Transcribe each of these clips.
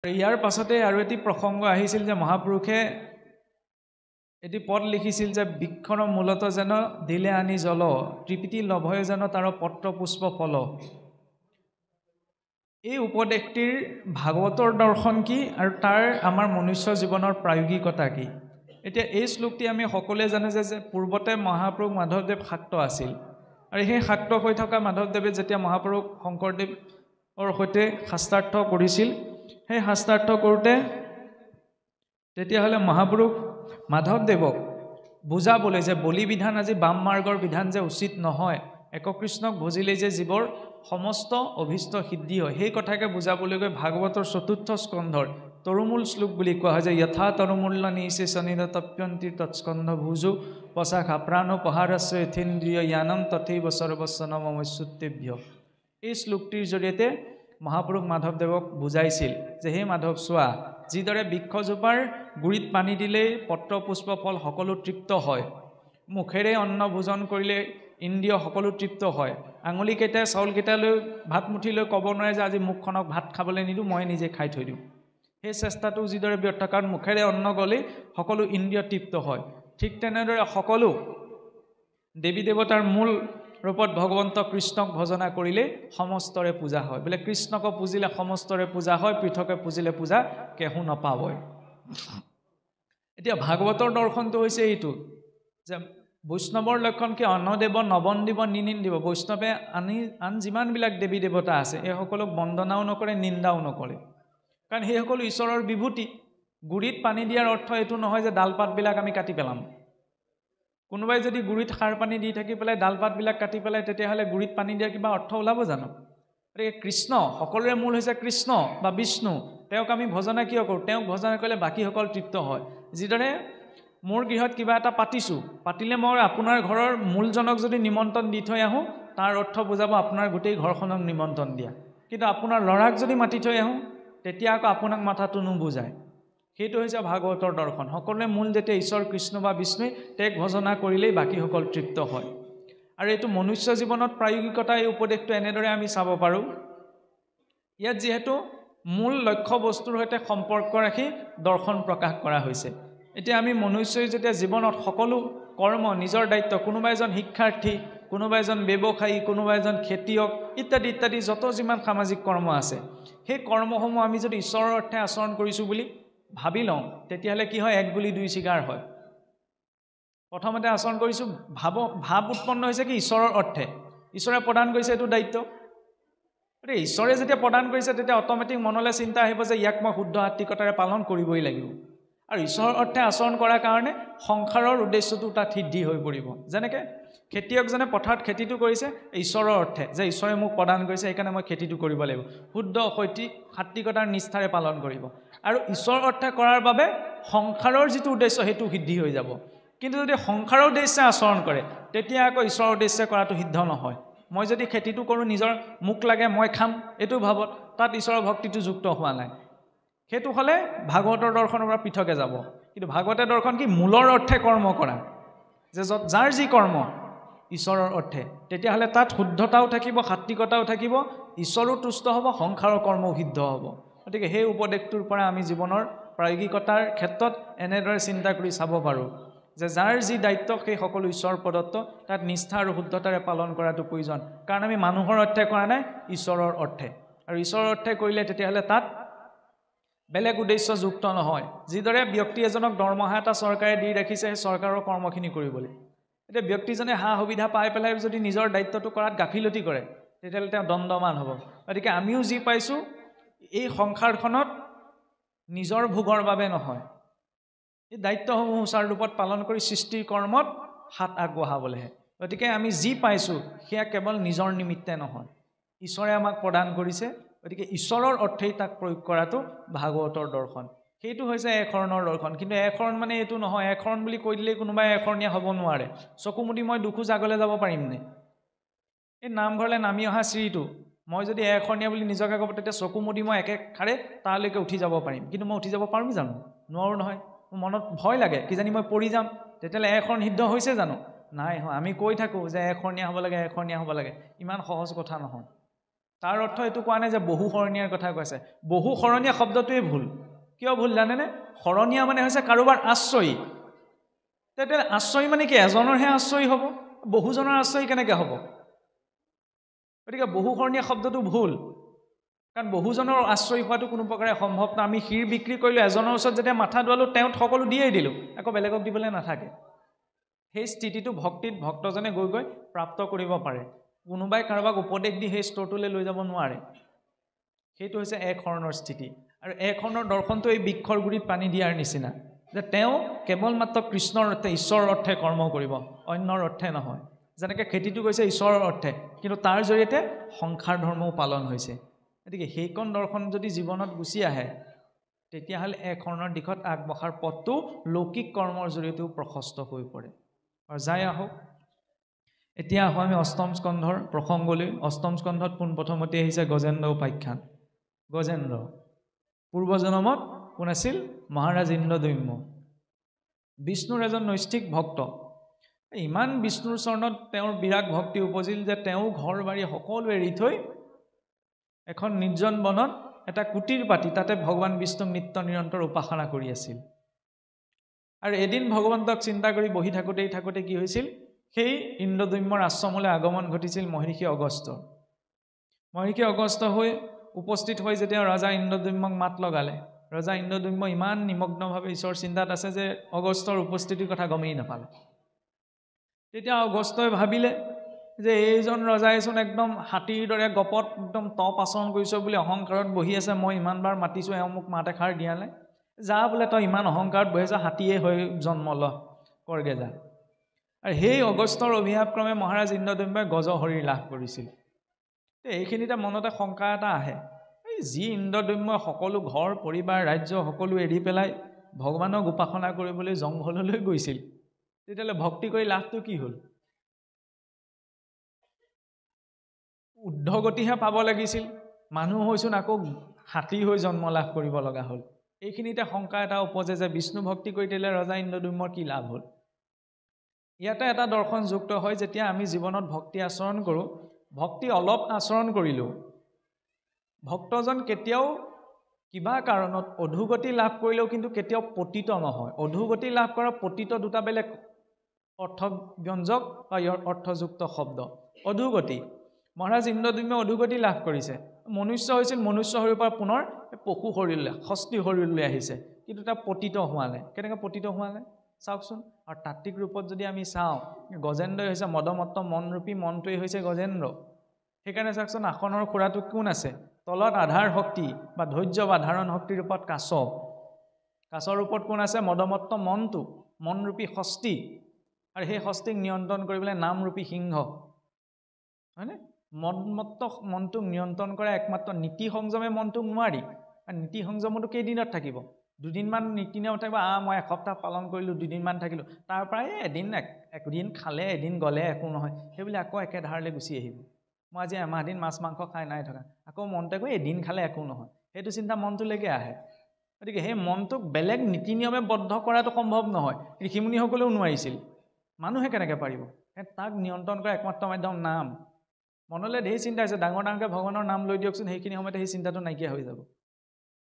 ইয়াৰ পাছতে আৰু এটি প্ৰসংগ আহিছিল যে মহাপুৰুষে এটি পদ লিখিছিল যে বৃক্ষৰ মূলত যেন দিলে আনি জল ত্ৰিপিতি লভয় যেন তাৰ পত্ৰ পুষ্প ফল। এই উপদেশটিৰ ভাগৱতৰ দৰ্শন কি আৰু তাৰ আমাৰ মনুষ্য জীৱনৰ প্ৰায়োগিকতা কি? এতিয়া এই শ্লোকটি আমি সকলোৱে জানো যে পূৰ্বতে মহাপুৰুষ মাধৱদেৱ শাক্ত আছিল আৰু সেই শাক্ত হৈ থকা মাধৱদেৱে যেতিয়া মহাপুৰুষ শংকৰদেৱৰ সৈতে শাস্ত্ৰাৰ্থ কৰিছিল, সেই শাস্ত্ৰাৰ্থ কৰোঁতে তেতিয়াহ'লে মহাপুৰুষ মাধৱদেৱক বুজাবলৈ যে বলি বিধান আজি বাম মাৰ্গৰ বিধান যে উচিত নহয়, এককৃষ্ণক ভজিলে যে জীৱৰ সমস্ত অভিষ্ট সিদ্ধি হয়, সেই কথাকে বুজাবলৈ গৈ ভাগৱতৰ ৪ৰ্থ স্কন্ধৰ তৰুমূল শ্লোক বুলি কোৱা হয় যে যথা তৰুমূল্য নিচে শনিদ তপ্যন্তি তৎস্কন্ধ ভুজু পশাখা প্ৰাণ পহাৰস্য যথেন্দ্ৰিয় জ্ঞানম তথৈব সৰ্বস্ব নমস্যুতেভ্য। এই শ্লোকটিৰ জৰিয়তে মহাপুৰুষ মাধৱদেৱক বুজাইছিল যে হে মাধৱ চোৱা, যিদৰে বৃক্ষজোপাৰ গুৰিত পানী দিলেই পত্ৰ পুষ্প ফল সকলো তৃপ্ত হয়, মুখেৰে অন্ন ভোজন কৰিলে ইন্দ্ৰিয় সকলো তৃপ্ত হয়, আঙুলিকেইটাই চাউলকেইটালৈ ভাত মুঠিলৈ ক'ব নোৱাৰে যে আজি মুখখনক ভাত খাবলৈ নিদিওঁ, মই নিজে খাই থৈ দিওঁ। সেই চেষ্টাটো যিদৰে ব্যৰ্থ, কাৰণ মুখেৰে অন্ন গ'লেই সকলো ইন্দ্ৰিয় তৃপ্ত হয়, ঠিক তেনেদৰে সকলো দেৱী দেৱতাৰ মূল ৰূপত ভগৱন্ত কৃষ্ণক ভজনা কৰিলে সমস্তৰে পূজা হয়। বোলে কৃষ্ণক পুজিলে সমস্তৰে পূজা হয়, পৃথকে পুজিলে পূজা কেহু নাপাবই। এতিয়া ভাগৱতৰ দৰ্শনটো হৈছে এইটো যে বৈষ্ণৱৰ লক্ষণ কি? অন্নদেৱ নবন্দিব নিনিন্দিব। বৈষ্ণৱে আন যিমানবিলাক দেৱী দেৱতা আছে এই সকলক বন্দনাও নকৰে, নিন্দাও নকৰে, কাৰণ সেইসকলো ঈশ্বৰৰ বিভূতি। গুৰিত পানী দিয়াৰ অৰ্থ এইটো নহয় যে ডালপাতবিলাক আমি কাটি পেলাম। কোনোবাই যদি গুৰিত সাৰ পানী দি থাকি পেলাই ডালপাতবিলাক কাটি পেলাই, তেতিয়াহ'লে গুৰিত পানী দিয়াৰ কিবা অৰ্থ ওলাব জানো? গতিকে কৃষ্ণ, সকলোৰে মূল হৈছে কৃষ্ণ বা বিষ্ণু, তেওঁক আমি ভজনা কিয় কৰোঁ? তেওঁক ভজনা কৰিলে বাকীসকল তৃপ্ত হয়। যিদৰে মোৰ গৃহত কিবা এটা পাতিছোঁ, পাতিলে মই আপোনাৰ ঘৰৰ মূলজনক যদি নিমন্ত্ৰণ দি থৈ আহোঁ, তাৰ অৰ্থ বুজাব আপোনাৰ গোটেই ঘৰখনক নিমন্ত্ৰণ দিয়া। কিন্তু আপোনাৰ ল'ৰাক যদি মাতি থৈ আহোঁ, তেতিয়া আকৌ আপোনাক মাথাটো নুবুজায়। সেইটো হৈছে ভাগৱতৰ দৰ্শন। সকলোৰে মূল যেতিয়া ঈশ্বৰ কৃষ্ণ বা বিষ্ণুৱে, তেওঁক ভজনা কৰিলেই বাকীসকল তৃপ্ত হয়। আৰু এইটো মনুষ্য জীৱনত প্ৰায়োগিকতা, এই উপদেশটো এনেদৰে আমি চাব পাৰোঁ। ইয়াত যিহেতু মূল লক্ষ্য বস্তুৰ সৈতে সম্পৰ্ক ৰাখি দৰ্শন প্ৰকাশ কৰা হৈছে। এতিয়া আমি মনুষ্যই যেতিয়া জীৱনত সকলো কৰ্ম নিজৰ দায়িত্ব, কোনোবা এজন শিক্ষাৰ্থী, কোনোবা এজন ব্যৱসায়ী, কোনোবা এজন খেতিয়ক ইত্যাদি ইত্যাদি যত যিমান সামাজিক কৰ্ম আছে, সেই কৰ্মসমূহ আমি যদি ঈশ্বৰৰ অৰ্থে আচৰণ কৰিছোঁ বুলি ভাবি লওঁ, তেতিয়াহ'লে কি হয়? এক গুলি দুই চিগাৰ হয়। প্ৰথমতে আচৰণ কৰিছোঁ, ভাৱ উৎপন্ন হৈছে কি? ঈশ্বৰৰ অৰ্থে। ঈশ্বৰে প্ৰদান কৰিছে এইটো দায়িত্ব। গতিকে ঈশ্বৰে যেতিয়া প্ৰদান কৰিছে, তেতিয়া অট'মেটিক মনলৈ চিন্তা আহিব যে ইয়াক মই শুদ্ধ আত্মিকতাৰে পালন কৰিবই লাগিব। আৰু ঈশ্বৰৰ অৰ্থে আচৰণ কৰাৰ কাৰণে সংসাৰৰ উদ্দেশ্যটো তাত সিদ্ধি হৈ পৰিব। যেনেকৈ খেতিয়কজনে পথাৰত খেতিটো কৰিছে ঈশ্বৰৰ অৰ্থে, যে ঈশ্বৰে মোক প্ৰদান কৰিছে, সেইকাৰণে মই খেতিটো কৰিব লাগিব, শুদ্ধ সাত্বিকতাৰ নিষ্ঠাৰে পালন কৰিব। আৰু ঈশ্বৰৰ অৰ্থে কৰাৰ বাবে সংসাৰৰ যিটো উদ্দেশ্য সেইটো সিদ্ধি হৈ যাব। কিন্তু যদি সংসাৰৰ উদ্দেশ্যে আচৰণ কৰে, তেতিয়া আকৌ ঈশ্বৰৰ উদ্দেশ্যে কৰাটো সিদ্ধ নহয়। মই যদি খেতিটো কৰোঁ নিজৰ মোক লাগে, মই খাম, এইটো ভাৱত, তাত ঈশ্বৰৰ ভক্তিটো যুক্ত হোৱা নাই। সেইটো হ'লে ভাগৱতৰ দৰ্শনৰ পৰা পৃথকে যাব। কিন্তু ভাগৱতৰ দৰ্শন কি? মূলৰ অৰ্থে কৰ্ম কৰা, যে যাৰ যি কৰ্ম ঈশ্বৰৰ অৰ্থে, তেতিয়াহ'লে তাত শুদ্ধতাও থাকিব, সাত্বিকতাও থাকিব, ঈশ্বৰো তুষ্ট হ'ব, সংসাৰৰ কৰ্মও সিদ্ধ হ'ব। গতিকে সেই উপদেশটোৰ পৰা আমি জীৱনৰ প্ৰায়োগিকতাৰ ক্ষেত্ৰত এনেদৰে চিন্তা কৰি চাব পাৰোঁ যে যাৰ যি দায়িত্ব সেই সকলো ঈশ্বৰ প্ৰদত্ত, তাত নিষ্ঠা আৰু শুদ্ধতাৰে পালন কৰাটো প্ৰয়োজন। কাৰণ আমি মানুহৰ অৰ্থে কৰা নাই, ঈশ্বৰৰ অৰ্থে। আৰু ঈশ্বৰৰ অৰ্থে কৰিলে তেতিয়াহ'লে তাত বেলেগ উদ্দেশ্য যুক্ত নহয়। যিদৰে ব্যক্তি এজনক দৰমহা এটা চৰকাৰে দি ৰাখিছে সেই চৰকাৰৰ কৰ্মখিনি কৰিবলৈ, এতিয়া ব্যক্তিজনে সা সুবিধা পাই পেলাই যদি নিজৰ দায়িত্বটো কৰাত গাফিলতি কৰে, তেতিয়াহ'লে তেওঁ দণ্ডমান হ'ব। গতিকে আমিও যি পাইছোঁ এই সংসাৰখনত নিজৰ ভোগৰ বাবে নহয়, এই দায়িত্বসমূহ সুচাৰু ৰূপত পালন কৰি সৃষ্টিৰ কৰ্মত হাত আগবঢ়াবলৈহে। গতিকে আমি যি পাইছোঁ সেয়া কেৱল নিজৰ নিমিত্তে নহয়, ঈশ্বৰে আমাক প্ৰদান কৰিছে। গতিকে ঈশ্বৰৰ অৰ্থেই তাক প্ৰয়োগ কৰাটো ভাগৱতৰ দৰ্শন। সেইটো হৈছে একশৰণৰ দৰ্শন। কিন্তু একশৰণ মানে এইটো নহয়, একশৰণ বুলি কৈ দিলেই কোনোবাই একশৰণীয়া হ'ব নোৱাৰে। চকু মুদি মই দুখোজ আগলৈ যাব পাৰিমনে? এই নামঘৰলৈ নামি অহা চিৰিটো মই যদি একশৰণীয়া বুলি নিজকে ক'ব, তেতিয়া চকু মুদি মই একেষাৰে তালৈকে উঠি যাব পাৰিম। কিন্তু মই উঠি যাব পাৰিম জানো? নোৱাৰোঁ নহয়। মোৰ মনত ভয় লাগে, কিজানি মই পৰি যাম, তেতিয়াহ'লে একশৰণ সিদ্ধ হৈছে জানো? নাই হোৱা। আমি কৈ থাকোঁ যে একশৰণীয়া হ'ব লাগে, একশৰণীয়া হ'ব লাগে, ইমান সহজ কথা নহয়। তাৰ অৰ্থ এইটো কোৱা নাই যে বহু শৰণীয়াৰ কথা কৈছে বহু শৰণীয়া শব্দটোৱে ভুল কিয় ভুল জানেনে শৰণীয়া মানে হৈছে কাৰোবাৰ আশ্ৰয়ী তেতিয়া আশ্ৰয়ী মানে কি এজনৰহে আশ্ৰয়ী হ'ব বহুজনৰ আশ্ৰয়ী কেনেকৈ হ'ব গতিকে বহু শৰণীয়া শব্দটো ভুল কাৰণ বহুজনৰ আশ্ৰয় হোৱাটো কোনো প্ৰকাৰে সম্ভৱ নহয় আমি ক্ষীৰ বিক্ৰী কৰিলোঁ এজনৰ ওচৰত যেতিয়া মাথা দুৱালোঁ তেওঁ সকলো দিয়েই দিলোঁ আকৌ বেলেগক দিবলৈ নাথাকে সেই স্থিতিটো ভক্তিত ভক্তজনে গৈ গৈ প্ৰাপ্ত কৰিব পাৰে কোনোবাই কাৰোবাক উপদেশ দি সেই স্তৰটোলৈ লৈ যাব নোৱাৰে সেইটো হৈছে এক শৰণৰ স্থিতি আৰু এক শৰণৰ দৰ্শনটো এই বৃক্ষৰ গুৰিত পানী দিয়াৰ নিচিনা যে তেওঁ কেৱল মাত্ৰ কৃষ্ণৰ অৰ্থে ঈশ্বৰৰ অৰ্থে কৰ্ম কৰিব অন্যৰ অৰ্থে নহয় যেনেকৈ খেতিটো গৈছে ঈশ্বৰৰ অৰ্থে কিন্তু তাৰ জৰিয়তে সংসাৰ ধৰ্মও পালন হৈছে গতিকে সেইকণ দৰ্শন যদি জীৱনত গুচি আহে তেতিয়াহ'লে এক শৰণৰ দিশত আগবঢ়াৰ পথটো লৌকিক কৰ্মৰ জৰিয়তেও প্ৰশস্ত হৈ পৰে আৰু যাই আহক এতিয়া আহোঁ আমি অষ্টম স্কন্ধৰ প্ৰসংগলৈ অষ্টম স্কন্ধত পোনপ্ৰথমতে আহিছে গজেন্দ্ৰ উপাখ্যান গজেন্দ্ৰ পূৰ্বজন্মত কোন আছিল মহাৰাজ ইন্দ্ৰদ্যম্য বিষ্ণুৰ এজন নৈষ্ঠিক ভক্ত ইমান বিষ্ণুৰ চৰণত তেওঁৰ বিৰাগ ভক্তি উপজিল যে তেওঁ ঘৰ বাৰী সকলো এৰি থৈ এখন নিৰ্জন বনত এটা কুটিৰ পাতি তাতে ভগৱান বিষ্ণুক নিত্য নিৰন্তৰ উপাসনা কৰি আছিল আৰু এদিন ভগৱন্তক চিন্তা কৰি বহি থাকোঁতে কি হৈছিল সেই ইন্দ্ৰদ্যম্যৰ আশ্ৰমলৈ আগমন ঘটিছিল মহৰ্ষি অগস্ত্য হৈ উপস্থিত হৈ যেতিয়া ৰজা ইন্দ্ৰদ্যম্যক মাত লগালে ৰজা ইন্দ্ৰদ্যম্য ইমান নিমগ্নভাৱে ঈশ্বৰ চিন্তাত আছে যে অগস্ত্যৰ উপস্থিতিৰ কথা গমেই নাপালে তেতিয়া অগস্ত্যই ভাবিলে যে এইজন ৰজাইচোন একদম হাতীৰ দৰে গপত একদম তপ আচৰণ কৰিছ বুলি অহংকাৰত বহি আছে মই ইমানবাৰ মাতিছোঁ এওঁ মোক মাত এষাৰ দিয়া নাই যা বোলে তই ইমান অহংকাৰত বহি আছ হাতীয়ে হৈ জন্ম ল কৰগে যা আৰু সেই অগস্ত্যৰ অভিশাপক্ৰমে মহাৰাজ ইন্দ্ৰদ্যম্যই গজহৰি লাভ কৰিছিল এইখিনিতে মনতে শংকা এটা আহে এই যি ইন্দ্ৰদ্যম্যই সকলো ঘৰ পৰিবাৰ ৰাজ্য সকলো এৰি পেলাই ভগৱানক উপাসনা কৰিবলৈ জংঘললৈ গৈছিল তেতিয়াহ'লে ভক্তি কৰি লাভটো কি হ'ল উদ্ধগতিহে পাব লাগিছিল মানুহ হৈছোন আকৌ হাতী হৈ জন্ম লাভ কৰিব লগা হ'ল এইখিনিতে শংকা এটা উপজে যে বিষ্ণু ভক্তি কৰি দিলে ৰজা ইন্দ্ৰদ্যম্যৰ কি লাভ হ'ল ইয়াতে এটা দৰ্শন যুক্ত হয় যেতিয়া আমি জীৱনত ভক্তি আচৰণ কৰোঁ ভক্তি অলপ আচৰণ কৰিলেও ভক্তজন কেতিয়াও কিবা কাৰণত অধুগতি লাভ কৰিলেও কিন্তু কেতিয়াও পতিত নহয় অধুগতি লাভ কৰা পতিত দুটা বেলেগ অৰ্থব্যঞ্জক বা ইয়াৰ অৰ্থযুক্ত শব্দ অধুগতি মহাৰাজ ইন্দ্ৰদ্যম্য অধুগতি লাভ কৰিছে মনুষ্য হৈছিল মনুষ্য শৰীৰৰ পৰা পুনৰ পশু শৰীৰলৈ ষষ্ঠী শৰীৰলৈ আহিছে কিন্তু তাৰ পতিত হোৱা নাই কেনেকৈ পতিত হোৱা নাই চাওকচোন আৰু তাত্ত্বিক ৰূপত যদি আমি চাওঁ গজেন্দ্ৰই হৈছে মদমত্ত মনৰূপী মনটোৱেই হৈছে গজেন্দ্ৰ সেইকাৰণে চাওকচোন আসনৰ খুৰাটো কোন আছে তলত আধাৰ শক্তি বা ধৈৰ্য বা ধাৰণ শক্তিৰ ৰূপত কাছৰ ৰূপত কোন আছে মদমত্ত মনটো মনৰূপী ষষ্ঠী আৰু সেই ষষ্ঠীক নিয়ন্ত্ৰণ কৰিবলৈ নামৰূপী সিংহ হয়নে মদমত্ত মনটোক নিয়ন্ত্ৰণ কৰা একমাত্ৰ নীতি সংযমে মনটোক নোৱাৰি আৰু নীতি সংযমতো কেইদিনত থাকিব দুদিনমান নীতি নিয়ম থাকিব মই এসপ্তাহ পালন কৰিলোঁ দুদিনমান থাকিলোঁ তাৰ পৰাই এদিন খালে এদিন গ'লে একো নহয় সেইবুলি আকৌ একে ধাৰলৈ গুচি আহিব মই আজি এমাহ দিন মাছ মাংস খাই নাই থকা আকৌ মনতে কৈ এদিন খালে একো নহয় সেইটো চিন্তা মনটোলৈকে আহে গতিকে সেই মনটোক বেলেগ নীতি নিয়মে বদ্ধ কৰাটো সম্ভৱ নহয় ঋষিমুনিসকলেও নোৱাৰিছিল মানুহে কেনেকৈ পাৰিব তাক নিয়ন্ত্ৰণ কৰা একমাত্ৰ মাধ্যম নাম মনলৈ ঢেৰ চিন্তা আছে ডাঙৰকৈ ভগৱানৰ নাম লৈ দিয়কচোন সেইখিনি সময়তে সেই চিন্তাটো নাইকিয়া হৈ যাব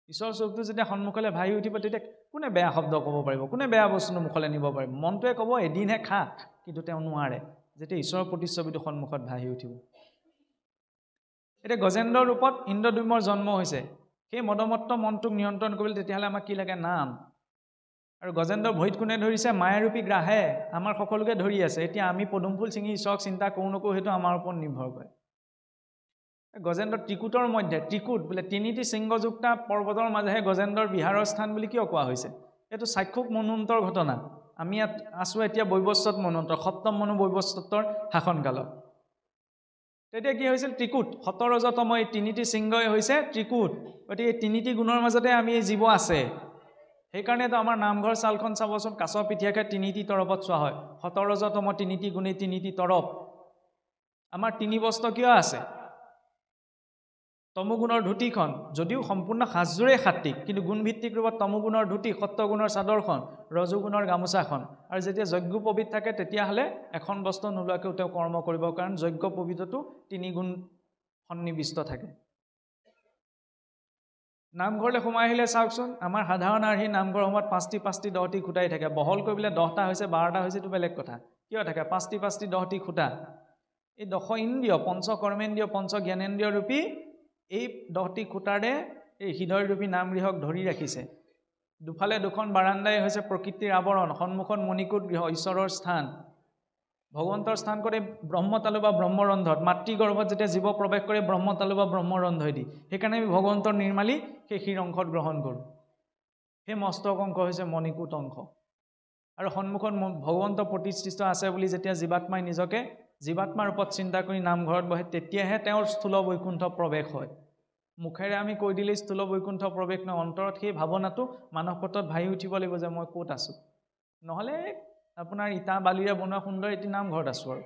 ঈশ্বৰৰ চকুটো যেতিয়া সন্মুখলৈ ভাহি উঠিব তেতিয়া কোনে বেয়া শব্দ ক'ব পাৰিব কোনে বেয়া বস্তুটো মুখলৈ নিব পাৰিব মনটোৱে ক'ব এদিনহে খা কিন্তু তেওঁ নোৱাৰে যেতিয়া ঈশ্বৰৰ প্ৰতিচ্ছবিটো সন্মুখত ভাহি উঠিব এতিয়া গজেন্দ্ৰৰ ৰূপত ইন্দ্ৰদ্যম্যৰ জন্ম হৈছে সেই মদমত্ত মনটোক নিয়ন্ত্ৰণ কৰিবলৈ তেতিয়াহ'লে আমাক কি লাগে নাম আৰু গজেন্দ্ৰৰ ভৰিত কোনে ধৰিছে মায়াৰূপী গ্ৰাহে আমাৰ সকলোকে ধৰি আছে এতিয়া আমি পদুম ফুল ছিঙি ঈশ্বৰক চিন্তা কৰোঁ নকৰোঁ সেইটো আমাৰ ওপৰত নিৰ্ভৰ কৰে গজেন্দ্ৰ ত্ৰিকুটৰ মধ্যে ত্ৰিকুট বোলে তিনিটি শৃংগযুক্ত পৰ্বতৰ মাজেহে গজেন্দ্ৰৰ বিহাৰৰ স্থান বুলি কিয় কোৱা হৈছে এইটো চাক্ষুক মন্বন্তৰ ঘটনা আমি ইয়াত আছোঁ এতিয়া বৈৱস্বত মন্বন্তৰ সপ্তম মনু বৈৱস্বতৰ শাসনকালত তেতিয়া কি হৈছিল ত্ৰিকুট শতৰজতম এই তিনিটি শৃংগই হৈছে ত্ৰিকুট গতিকে তিনিটি গুণৰ মাজতে আমি জীৱ আছে সেইকাৰণেতো আমাৰ নামঘৰ চালখন চাবচোন কাছৰ পিঠিয়াকে তিনিটি তৰপত চোৱা হয় শতৰজতম তিনিটি গুণে তিনিটি তৰপ আমাৰ তিনি বস্ত্ৰ কিয় আছে তমোগুণৰ ধুতিখন যদিও সম্পূৰ্ণ সাজযোৰে সাত্বিক কিন্তু গুণভিত্তিক ৰূপত তমোগুণৰ ধুতি সত্যগুণৰ চাদৰখন ৰজগুণৰ গামোচাখন আৰু যেতিয়া যজ্ঞোপৱিত থাকে তেতিয়াহ'লে এখন বস্ত্ৰ নোলোৱাকৈও তেওঁ কৰ্ম কৰিব কাৰণ যজ্ঞোপৱিতটো তিনি গুণ সন্নিবিষ্ট থাকে নামঘৰলৈ সোমাই আহিলে চাওকচোন আমাৰ সাধাৰণ আৰ্হি নামঘৰ সময়ত 5টি 5টি 10টি খুঁটাই থাকে বহল কৰিবলৈ 10টা হৈছে 12টা হৈছে তো বেলেগ কথা কিয় থাকে 5টি 5টি 10টি খুঁটা এই দশ ইন্দ্ৰিয় পঞ্চ কৰ্মেন্দ্ৰিয় পঞ্চ জ্ঞানেন্দ্ৰিয় ৰূপী এই 10টি খুঁটাৰে এই হৃদয় ৰূপী নামগৃহক ধৰি ৰাখিছে দুফালে দুখন বাৰান্দাই হৈছে প্ৰকৃতিৰ আৱৰণ সন্মুখত মণিকূট গৃহ ঈশ্বৰৰ স্থান ভগৱন্তৰ স্থান কৰে ব্ৰহ্মতালু বা ব্ৰহ্মৰন্ধত মাতৃগৰ্ভত যেতিয়া জীৱ প্ৰৱেশ কৰে ব্ৰহ্মতালু বা ব্ৰহ্মৰন্ধই দি সেইকাৰণে আমি ভগৱন্তৰ নিৰ্মালি সেই শিৰ অংশত গ্ৰহণ কৰোঁ সেই মস্তক অংশ হৈছে মণিকূট অংশ আৰু সন্মুখত ভগৱন্ত প্ৰতিষ্ঠিত আছে বুলি যেতিয়া জীৱাত্মাই নিজকে জীৱাত্মাৰ ওপৰত চিন্তা কৰি নামঘৰত বহে তেতিয়াহে তেওঁৰ স্থূল বৈকুণ্ঠ প্ৰৱেশ হয় মুখেৰে আমি কৈ দিলে স্থূল বৈকুণ্ঠ প্ৰৱেশ নহয় অন্তৰত সেই ভাৱনাটো মানসপটত ভাই উঠিব লাগিব যে মই ক'ত আছোঁ নহ'লে আপোনাৰ ইটা বালিৰে বনোৱা সুন্দৰ এটি নামঘৰত আছোঁ আৰু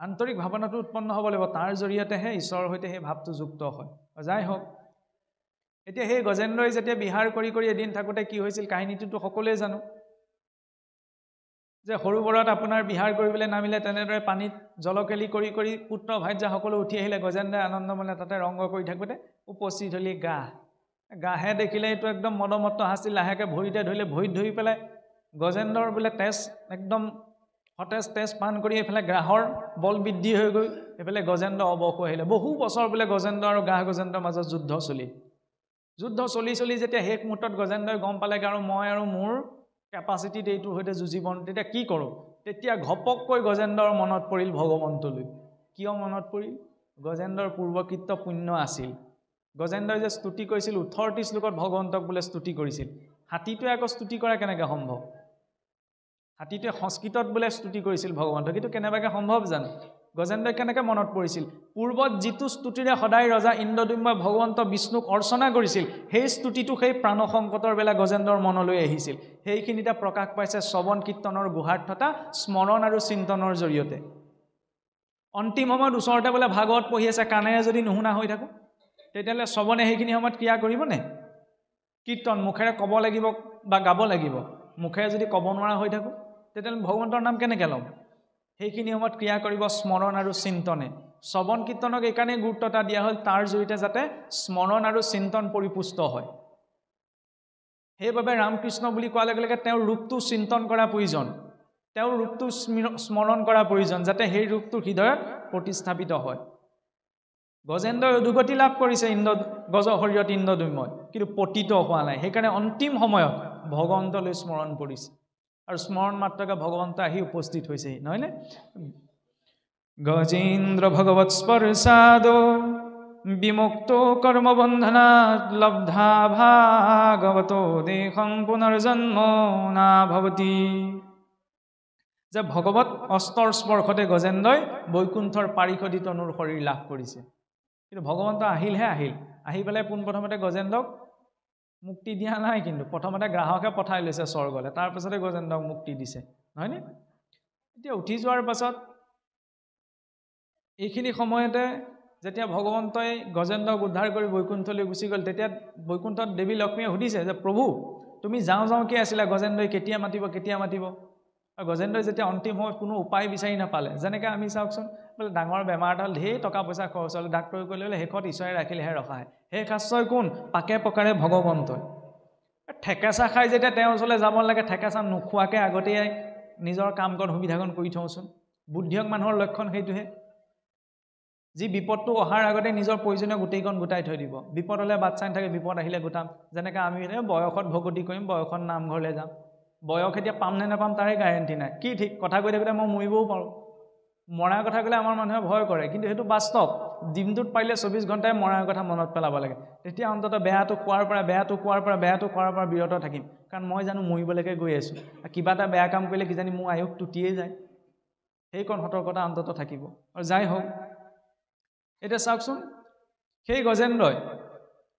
আন্তৰিক ভাৱনাটো উৎপন্ন হ'ব লাগিব তাৰ জৰিয়তেহে ঈশ্বৰৰ সৈতে সেই ভাৱটো যুক্ত হয় যাই হওক এতিয়া সেই গজেন্দ্ৰই যেতিয়া বিহাৰ কৰি কৰি এদিন থাকোঁতে কি হৈছিল কাহিনীটোতো সকলোৱে জানো যে সৰুবৰত আপোনাৰ বিহাৰ কৰিবলৈ নামিলে তেনেদৰে পানীত জলকেলি কৰি কৰি পুত্ৰ ভাইজা সকলো উঠি আহিলে গজেন্দ্ৰই আনন্দমনে তাতে ৰংগ কৰি থাকোঁতে উপস্থিত হ'লি গাহে দেখিলে এইটো একদম মদমত্ত হাসি লাহেকে ভৰিতে ধৰিলে ভৰিত ধৰি পেলাই গজেন্দ্ৰৰ বোলে তেজ একদম সতেজ তেজ পান কৰি এইফালে গ্ৰাহৰ বল বৃদ্ধি হৈ গৈ এইফালে গজেন্দ্ৰ অৱশ আহিলে বহু বছৰ বোলে গজেন্দ্ৰ আৰু গজেন্দ্ৰৰ মাজত যুদ্ধ চলি যেতিয়া শেষ মুহূৰ্তত গজেন্দ্ৰই গম পালে আৰু মই আৰু মোৰ কেপাচিটিত এইটোৰ সৈতে যুঁজিব তেতিয়া কি কৰোঁ তেতিয়া ঘপককৈ গজেন্দ্ৰৰ মনত পৰিল ভগৱন্তলৈ কিয় মনত পৰিল গজেন্দ্ৰৰ পূৰ্বকৃত্য পুণ্য আছিল গজেন্দ্ৰই যে স্তুতি কৰিছিল 18টি শ্লোকত ভগৱন্তক বোলে স্তুতি কৰিছিল হাতীটোৱে আকৌ স্তুতি কৰা কেনেকৈ সম্ভৱ হাতীটোৱে সংস্কৃতত বোলে স্তুতি কৰিছিল ভগৱন্তক কিন্তু কেনেবাকৈ সম্ভৱ জানো গজেন্দ্ৰই কেনেকৈ মনত পৰিছিল পূৰ্বত যিটো স্তুতিৰে সদায় ৰজা ইন্দ্ৰদ্যুম্নই ভগৱন্ত বিষ্ণুক অৰ্চনা কৰিছিল সেই স্তুতিটো সেই প্ৰাণ সংকটৰ বেলা গজেন্দ্ৰৰ মনলৈ আহিছিল সেইখিনিতে প্ৰকাশ পাইছে শ্ৰৱণ কীৰ্তনৰ গুহাৰ্থতা স্মৰণ আৰু চিন্তনৰ জৰিয়তে অন্তিম সময়ত ওচৰতে বোলে ভাগৱত পঢ়ি আছে কাণেৰে যদি নুশুনা হৈ থাকো তেতিয়াহ'লে শ্ৰৱণে সেইখিনি সময়ত ক্ৰিয়া কৰিবনে কীৰ্তন মুখেৰে ক'ব লাগিব বা গাব লাগিব মুখেৰে যদি ক'ব নোৱাৰা হৈ থাকো তেতিয়াহ'লে ভগৱন্তৰ নাম কেনেকৈ ল'ম সেইখিনি সময়ত ক্ৰিয়া কৰিব স্মৰণ আৰু চিন্তনে শ্ৰৱণ কীৰ্তনক এইকাৰণে গুৰুত্বতা দিয়া হ'ল তাৰ জৰিয়তে যাতে স্মৰণ আৰু চিন্তন পৰিপুষ্ট হয় সেইবাবে ৰামকৃষ্ণ বুলি কোৱাৰ লগে লগে তেওঁৰ ৰূপটো চিন্তন কৰা প্ৰয়োজন তেওঁৰ ৰূপটো স্মৰণ কৰা প্ৰয়োজন যাতে সেই ৰূপটো হৃদয়ত প্ৰতিস্থাপিত হয় গজেন্দ্ৰই অধুগতি লাভ কৰিছে গজ শৰীৰত ইন্দ্ৰদ্যুম্নই কিন্তু পতিত হোৱা নাই সেইকাৰণে অন্তিম সময়ত ভগৱন্তলৈ স্মৰণ কৰিছে আৰু স্মৰণ মাত্ৰকে ভগৱন্ত আহি উপস্থিত হৈছে নহয়নে গজেন্দ্ৰ ভগৱৎ স্পৰ্শাদ বিমুক্ত কৰ্মবন্ধনাৎ লব্ধা ভাগৱত দেহং পুনৰ্জন্ম না ভৱতি যে ভগৱত অস্তৰ স্পৰ্শতে গজেন্দ্ৰই বৈকুণ্ঠৰ পাৰিষদী তনুৰ শৰীৰ লাভ কৰিছে কিন্তু ভগৱন্ত আহি পেলাই পোনপ্ৰথমতে গজেন্দ্ৰক মুক্তি দিয়া নাই কিন্তু প্ৰথমতে গ্ৰাহকে পঠাই লৈছে স্বৰ্গলৈ তাৰপিছতে গজেন্দ্ৰক মুক্তি দিছে নহয়নে এতিয়া উঠি যোৱাৰ পাছত এইখিনি সময়তে যেতিয়া ভগৱন্তই গজেন্দ্ৰক উদ্ধাৰ কৰি বৈকুণ্ঠলৈ গুচি গ'ল তেতিয়া বৈকুণ্ঠত দেৱী লক্ষ্মীয়ে সুধিছে যে প্ৰভু তুমি যাওঁকে আছিলা গজেন্দ্ৰই কেতিয়া মাতিব আৰু গজেন্দ্ৰই যেতিয়া অন্তিম সময়ত কোনো উপায় বিচাৰি নাপালে যেনেকৈ আমি চাওকচোন বোলে ডাঙৰ বেমাৰ এটা হ'ল ঢেৰ টকা পইচা খৰচ হ'ল ডাক্তৰে ক'লে বোলে শেষত ঈশ্বৰে ৰাখিলেহে ৰখায় সেই শাস্ত্ৰই কোন পাকে পকাৰে ভগৱন্তই ঠেকেচা খাই যেতিয়া তেওঁৰ ওচৰলৈ যাব লাগে ঠেকেচা নোখোৱাকৈ আগতেই নিজৰ কাম কৰা সুবিধাকণ কৰি থওঁচোন বুদ্ধিয়ক মানুহৰ লক্ষণ সেইটোহে যি বিপদটো অহাৰ আগতে নিজৰ প্ৰয়োজনীয় গোটেইকণ গোটাই থৈ দিব বিপদ হ'লে বাট চাই থাকে বিপদ আহিলে গোটাম যেনেকৈ আমি বয়সত ভকতি কৰিম বয়সত নামঘৰলৈ যাম বয়স এতিয়া পাম নে নাপাম তাৰে গ্যাৰেণ্টি নাই কি ঠিক কথা কৈ থাকোঁতে মই মৰিবও পাৰোঁ মৰাৰ কথা ক'লে আমাৰ মানুহে ভয় কৰে কিন্তু সেইটো বাস্তৱ দিনটোত পাৰিলে 24 ঘণ্টাই মৰাৰ কথা মনত পেলাব লাগে তেতিয়া অন্ততঃ বেয়াটো কোৱাৰ পৰা বিৰত থাকিম কাৰণ মই জানো মৰিবলৈকে গৈ আছোঁ কিবা এটা বেয়া কাম কৰিলে কিজানি মোৰ আয়ুস টুটিয়ে যায় সেইকণ সতৰ্কতা অন্ততঃ থাকিব আৰু যাই হওক এতিয়া চাওকচোন সেই গজেন্দ্ৰই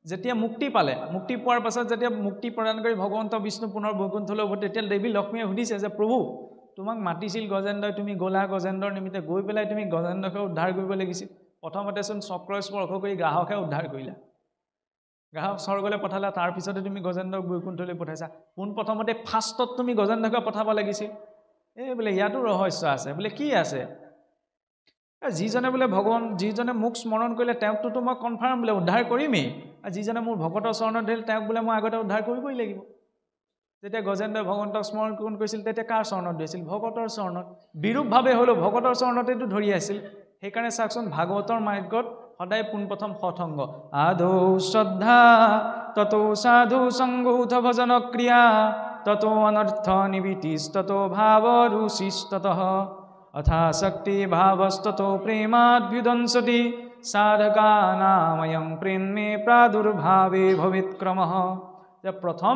যেতিয়া মুক্তি পালে মুক্তি পোৱাৰ পাছত যেতিয়া মুক্তি প্ৰদান কৰি ভগৱন্ত বিষ্ণু পুনৰ বৈকুণ্ঠলৈ উভতি তেতিয়া দেৱী লক্ষ্মীয়ে সুধিছে যে প্ৰভু তোমাক মাতিছিল গজেন্দ্ৰই তুমি গ'লা গজেন্দ্ৰৰ নিমিত্তে গৈ পেলাই তুমি গজেন্দ্ৰকে উদ্ধাৰ কৰিব লাগিছিল প্ৰথমতেচোন চক্ৰই স্পৰ্শ কৰি গ্ৰাহকহে উদ্ধাৰ কৰিলা গ্ৰাহক স্বৰ্গলৈ পঠালা তাৰপিছতে তুমি গজেন্দ্ৰক বৈকুণ্ঠলৈ পঠাইছা পোনপ্ৰথমতে ফাৰ্ষ্টত তুমি গজেন্দ্ৰকে পঠাব লাগিছিল বোলে ইয়াতো ৰহস্য আছে বোলে কি আছে যিজনে বোলে ভগৱান যিজনে মোক স্মৰণ কৰিলে তেওঁকতো মই কনফাৰ্ম বোলে উদ্ধাৰ কৰিমেই আৰু যিজনে মোৰ ভকতৰ চৰণত ধৰিলে তেওঁক বোলে মই আগতে উদ্ধাৰ কৰিবই লাগিব যেতিয়া গজেন্দ্ৰই ভগৱন্তক স্মৰণ কৰিছিল তেতিয়া কাৰ চৰণত ধৰিছিল ভকতৰ চৰণত বিৰূপভাৱে হ'লেও ভকতৰ চৰণতেতো ধৰি আছিল সেইকাৰণে চাওকচোন ভাগৱতৰ মাৰ্গত সদায় পোনপ্ৰথম সৎসংগ আদৌ শ্ৰদ্ধা ততো সাধু সংগৌথ ভজন ক্ৰিয়া ততো অনৰ্থ নিবিতিস্ততো ভাৱ ৰুচিস্ততঃ অথা শক্তি ভাৱস্ততো প্ৰেমাদ্ভ্যুদংসতি সাধকানাময়ং প্ৰেমে প্ৰাদুৰ্ভাৱে ভৱেৎক্ৰমঃ যে প্ৰথম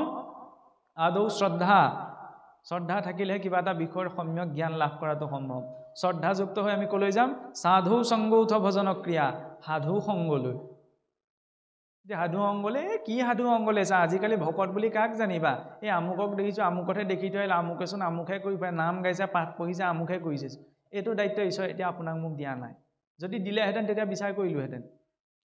আদৌ শ্ৰদ্ধা থাকিলেহে কিবা এটা বিষয়ৰ সম্যক জ্ঞান লাভ কৰাটো সম্ভৱ শ্ৰদ্ধাযুক্ত হৈ আমি কলৈ যাম সাধু সংগৌথ ভজন ক্ৰিয়া সাধু সংগলৈ যে সাধু সংগলে কি সাধু সংগলে চা আজিকালি ভকত বুলি কাক জানিবা এই আমুকক দেখিছো আমুকতহে দেখি থৈ আহিলে আমুকেচোন আমুকহে কৰি পায় নাম গাইছে পাঠ পঢ়িছে আমুকহে কৰিছে এইটো দায়িত্ব ঈশ্বৰে এতিয়া আপোনাক মোক দিয়া নাই যদি দিলেহেঁতেন তেতিয়া বিচাৰ কৰিলোহেঁতেন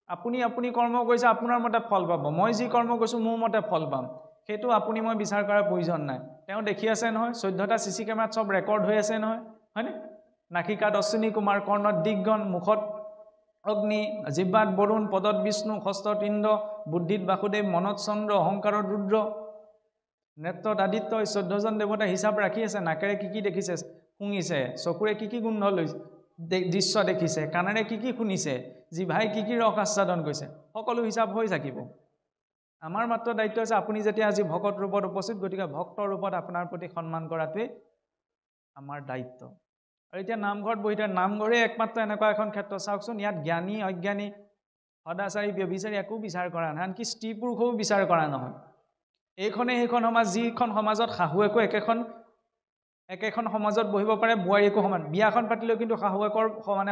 আপুনি কৰ্ম কৰিছে আপোনাৰ মতে ফল পাব মই যি কৰ্ম কৰিছোঁ মোৰ মতে ফল পাম সেইটো আপুনি মই বিচাৰ কৰাৰ প্ৰয়োজন নাই তেওঁ দেখি আছে নহয় 14টা চিচি কেমেৰাত সব ৰেকৰ্ড হৈ আছে নহয় হয়নে নাকিকাত অশ্বিনী কুমাৰ কৰ্ণত দিগগণ মুখত অগ্নি জিহ্বাত বৰুণ পদত বিষ্ণু হস্তত ইন্দ্ৰ বুদ্ধিত বাসুদেৱ মনত চন্দ্ৰ অহংকাৰত ৰুদ্ৰ নেত্ৰত আদিত্য 14জন দেৱতা হিচাপ ৰাখি আছে নাকেৰে কি দেখিছে শুনিছে চকুৰে কি গোন্ধ লৈছে দৃশ্য দেখিছে কাণেৰে কি শুনিছে জিভাই কি ৰস আস্বাদন কৰিছে সকলো হিচাপ হৈ থাকিব আমাৰ মাত্ৰ দায়িত্ব আছে আপুনি যেতিয়া আজি ভকত ৰূপত উপস্থিত গতিকে ভক্তৰ ৰূপত আপোনাৰ প্ৰতি সন্মান কৰাটোৱে আমাৰ দায়িত্ব আৰু এতিয়া নামঘৰত বহি থাকে নামঘৰে একমাত্ৰ এনেকুৱা এখন ক্ষেত্ৰ চাওকচোন ইয়াত জ্ঞানী অজ্ঞানী সদাচাৰী ব্যভিচাৰী একো বিচাৰ কৰা নাই আনকি স্ত্ৰী পুৰুষও বিচাৰ কৰা নহয় এইখনে সেইখন সমাজ যিখন সমাজত শাহুৱেকো একেখন সমাজত বহিব পাৰে বোৱাৰীকো সমান বিয়াখন পাতিলেও কিন্তু শাহুৱেকৰ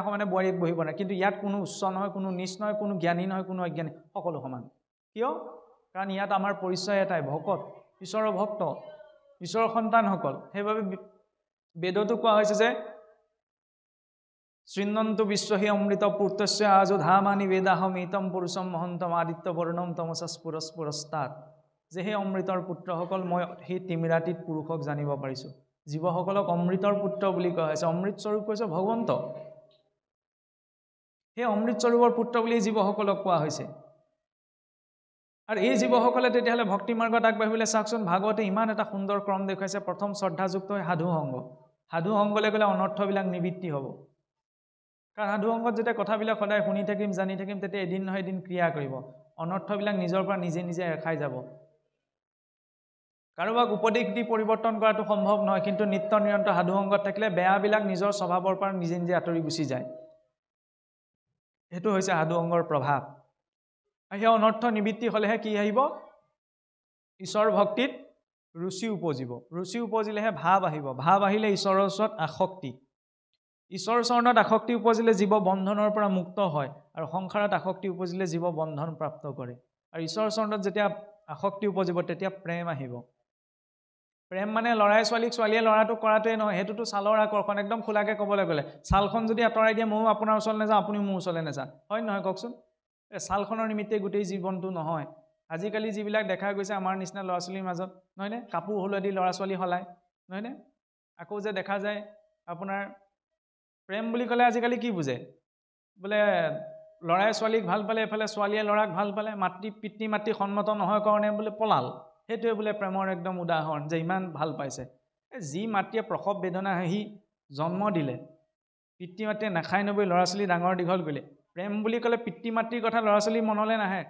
সমানে বোৱাৰীক বহিব নাই কিন্তু ইয়াত কোনো উচ্চ নহয় কোনো নিচ নহয় কোনো জ্ঞানী নহয় কোনো অজ্ঞানী সকলো সমান কিয় কাৰণ ইয়াত আমাৰ পৰিচয় এটাই ভকত ঈশ্বৰৰ ভক্ত ঈশ্বৰৰ সন্তানসকল সেইবাবে বেদতো কোৱা হৈছে যে শৃণ্বন্তু বিশ্বহি অমৃত পূৰ্তস্য আজো ধামানি বেদাহমিতম পুৰুষম মহন্তম আদিত্য বৰ্ণম তমসস্ফুৰস্ফুৰস্তাৎ যে সেই অমৃতৰ পুত্ৰসকল মই সেই তিমিৰাতিত পুৰুষক জানিব পাৰিছোঁ জীৱসকলক অমৃতৰ পুত্ৰ বুলি কোৱা হৈছে অমৃত স্বৰূপ হৈছে ভগৱন্ত সেই অমৃত স্বৰূপৰ পুত্ৰ বুলি জীৱসকলক কোৱা হৈছে আৰু এই জীৱসকলে তেতিয়াহ'লে ভক্তি মাৰ্গত আগবাঢ়িবলৈ চাওকচোন ভাগৱতে ইমান এটা সুন্দৰ ক্ৰম দেখুৱাইছে প্ৰথম শ্ৰদ্ধাযুক্ত হৈ সাধু সংগলৈ গ'লে অনৰ্থবিলাক নিবৃত্তি হ'ব কাৰণ সাধু সংগত যেতিয়া কথাবিলাক সদায় শুনি থাকিম জানি থাকিম তেতিয়া এদিন নহয় এদিন ক্ৰিয়া কৰিব অনৰ্থবিলাক নিজৰ পৰা নিজে ৰেখাই যাব কাৰোবাক উপদেশ দি পৰিৱৰ্তন কৰাটো সম্ভৱ নহয় কিন্তু নিত্য নিৰন্তৰ সাধু সংগত থাকিলে বেয়াবিলাক নিজৰ স্বভাৱৰ পৰা নিজে আঁতৰি গুচি যায় সেইটো হৈছে সাধু সংগৰ প্ৰভাৱ আৰু সেই অনৰ্থ নিবৃত্তি হ'লেহে কি আহিব ঈশ্বৰ ভক্তিত ৰুচি উপজিলেহে ভাৱ আহিব ভাৱ আহিলে ঈশ্বৰৰ ওচৰত আসক্তি ঈশ্বৰৰ চৰণত আসক্তি উপজিলে জীৱ বন্ধনৰ পৰা মুক্ত হয় আৰু সংসাৰত আসক্তি উপজিলে জীৱ বন্ধন প্ৰাপ্ত কৰে আৰু ঈশ্বৰৰ চৰণত যেতিয়া আসক্তি উপজিব তেতিয়া প্ৰেম আহিব প্ৰেম মানে লৰাই ছোৱালীয়ে লৰাটো কৰাটোৱে নহয় সেইটোতো ছালৰ আকৰ্ষণ একদম খোলাকে ক'বলৈ গ'লে ছালখন যদি আঁতৰাই দিয়ে ময়ো আপোনাৰ ওচৰলৈ নাযাওঁ আপুনি মোৰ ওচৰলৈ নাযায় হয় নহয় কওকচোন এই ছালখনৰ নিমিত্তে গোটেই জীৱনটো নহয় আজিকালি যিবিলাক দেখা গৈছে আমাৰ নিচিনা ল'ৰা ছোৱালীৰ মাজত নহয়নে কাপোৰ হলুৱাদি ল'ৰা ছোৱালী সলায় নহয়নে আকৌ যে দেখা যায় আপোনাৰ প্ৰেম বুলি ক'লে আজিকালি কি বুজে বোলে লৰাই ছোৱালীক ভাল পালে এফালে ছোৱালীয়ে ল'ৰাক ভাল পালে পিতৃ মাতৃ সন্মত নহয় কাৰণে বোলে পলাল সেইটোৱে বোলে প্ৰেমৰ একদম উদাহৰণ যে ইমান ভাল পাইছে যি মাতৃয়ে প্ৰসৱ বেদনা আহি জন্ম দিলে পিতৃ মাতৃয়ে নাখাই নবৈ ল'ৰা ছোৱালী ডাঙৰ দীঘল কৰিলে প্ৰেম বুলি ক'লে পিতৃ মাতৃৰ কথা ল'ৰা ছোৱালীৰ মনলৈ নাহে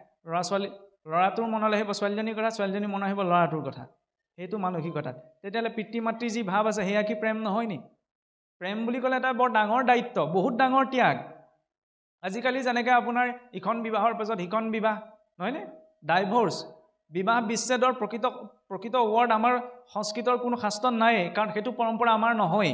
ল'ৰাটোৰ মনলৈ আহিব ছোৱালীজনীৰ কথা ছোৱালীজনীৰ মন আহিব ল'ৰাটোৰ কথা সেইটো মানসিকতাত তেতিয়াহ'লে পিতৃ মাতৃৰ যি ভাৱ আছে সেয়া কি প্ৰেম নহয় নি প্ৰেম বুলি ক'লে এটা বৰ ডাঙৰ দায়িত্ব বহুত ডাঙৰ ত্যাগ আজিকালি যেনেকৈ আপোনাৰ ইখন বিবাহৰ পাছত সিখন বিবাহ নহয়নে ডাইভৰ্চ বিবাহ বিচ্ছেদৰ প্ৰকৃত ৱৰ্ড আমাৰ সংস্কৃতৰ কোনো শাস্ত্ৰত নাই কাৰণ সেইটো পৰম্পৰা আমাৰ নহয়